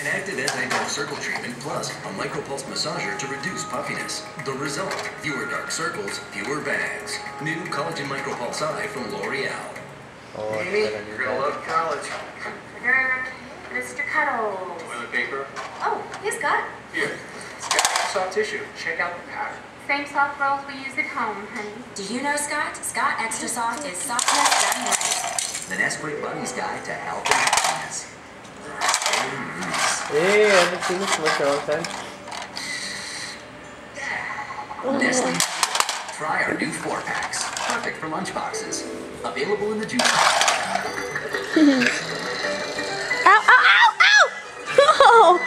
An active anti-dark circle treatment plus a micropulse massager to reduce puffiness. The result, fewer dark circles, fewer bags. New Collagen Micropulse Eye from L'Oreal. Amy, you're gonna love college. Sugar, Mr. Cuddles. Toilet paper? Oh, he's got. Here. It's got soft tissue. Check out the pattern. Same soft rolls we use at home, honey. Do you know, Scott? Scott Extra Soft is softness done right. The Nesquik Buddies Guide to Health and Happiness. Hey, I haven't seen this much in a long time. Nestle. Try our new 4-packs. Perfect for lunchboxes. Available in the juice. Ow, ow, ow, ow! Oh!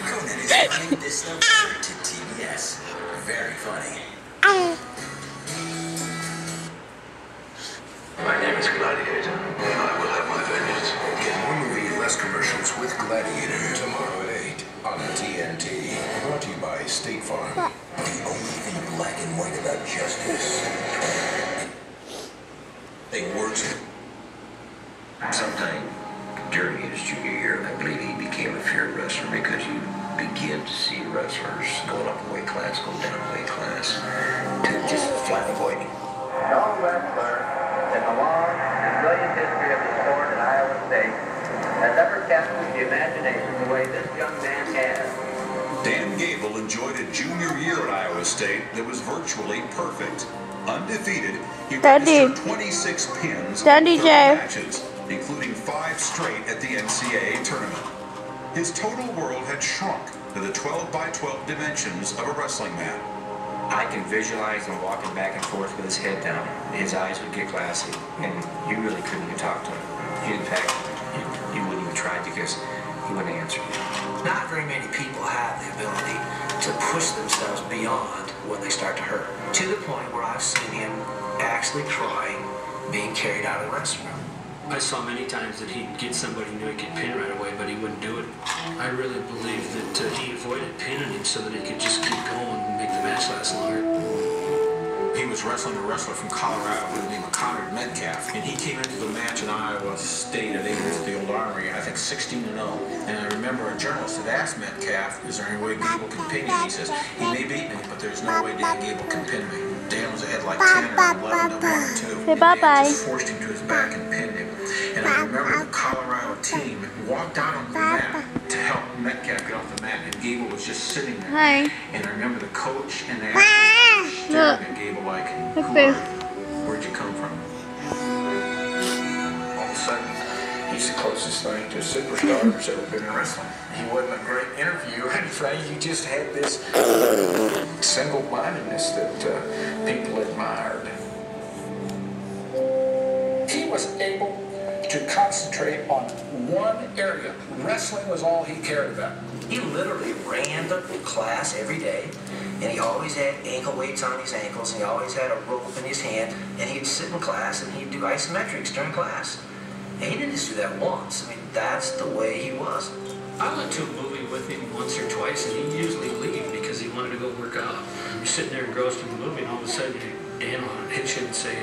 Conan is playing this November to TBS. Very funny. My name is Gladiator, and I will have my vengeance. Get more movie, less commercials with Gladiator tomorrow at 8 on TNT. Brought to you by State Farm. The only thing black and white about justice. They worked. Sometime during his junior year, I believe he became a feared wrestler because you begin to see wrestlers going up a weight class, going down a weight class, to just flat avoiding. No wrestler in the long and brilliant history of the sport at Iowa State has ever captured the imagination the way this young man has. Dan Gable enjoyed a junior year at Iowa State that was virtually perfect. Undefeated, he registered 26 pins in 30 matches, including 5 straight at the NCAA tournament. His total world had shrunk to the 12x12 dimensions of a wrestling mat. I can visualize him walking back and forth with his head down. His eyes would get glassy, and you really couldn't even talk to him. In fact, you wouldn't even try because he wouldn't answer you. Not very many people have the ability to push themselves beyond when they start to hurt. To the point where I've seen him actually crying, being carried out of the restroom. I saw many times that he'd get somebody who knew he could pin right away, but he wouldn't do it. I really believe that he avoided pinning him so that he could just keep going and make the match last longer. He was wrestling a wrestler from Colorado by the name of Connor Metcalf, and he came into the match in Iowa State at the old Armory, I think 16-0. And I remember a journalist had asked Metcalf, "Is there any way Gable can pin you?" And he says, "He may beat me, but there's no way Dan Gable can pin me." Dan was ahead like 10 or 11 to 1 or 2. Say and bye-bye. Dan just forced him to his back and pinned him. And I remember the Colorado team walked out on the mat to help Metcalf get off the mat, and Gable was just sitting there. Hi. And I remember the coach and the athlete staring at Gable like, where'd you come from? All of a sudden, he's the closest thing to a superstar who's ever been in wrestling. He wasn't a great interview or anything. You just had this single-mindedness that people admired. He was able to concentrate on one area. Wrestling was all he cared about. He literally ran the class every day, and he always had ankle weights on his ankles, and he always had a rope in his hand, and he'd sit in class and he'd do isometrics during class. And he didn't just do that once. I mean, that's the way he was. I went to a movie with him once or twice, and he'd usually leave because he wanted to go work out. You're sitting there engrossed in the movie, and all of a sudden, Dan on it hits you and say,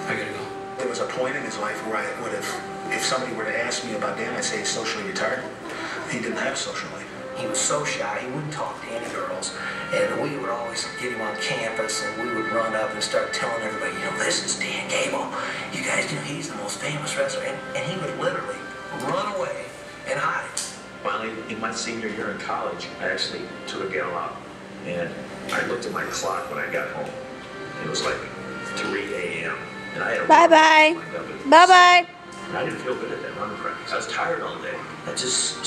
"I gotta go." There was a point in his life where I would have, if somebody were to ask me about Dan, I'd say he's socially retired. He didn't have a social life. He was so shy, he wouldn't talk to any girls. And we would always get him on campus, and we would run up and start telling everybody, you know, this is Dan Gable. You guys know he's the most famous wrestler. And he would literally run away and hide. Finally, in my senior year in college, I actually took a gal out, and I looked at my clock when I got home. It was like 3 a.m. and I had a Bye-bye. Bye-bye. And I didn't feel good at that run practice. I was tired all day. I just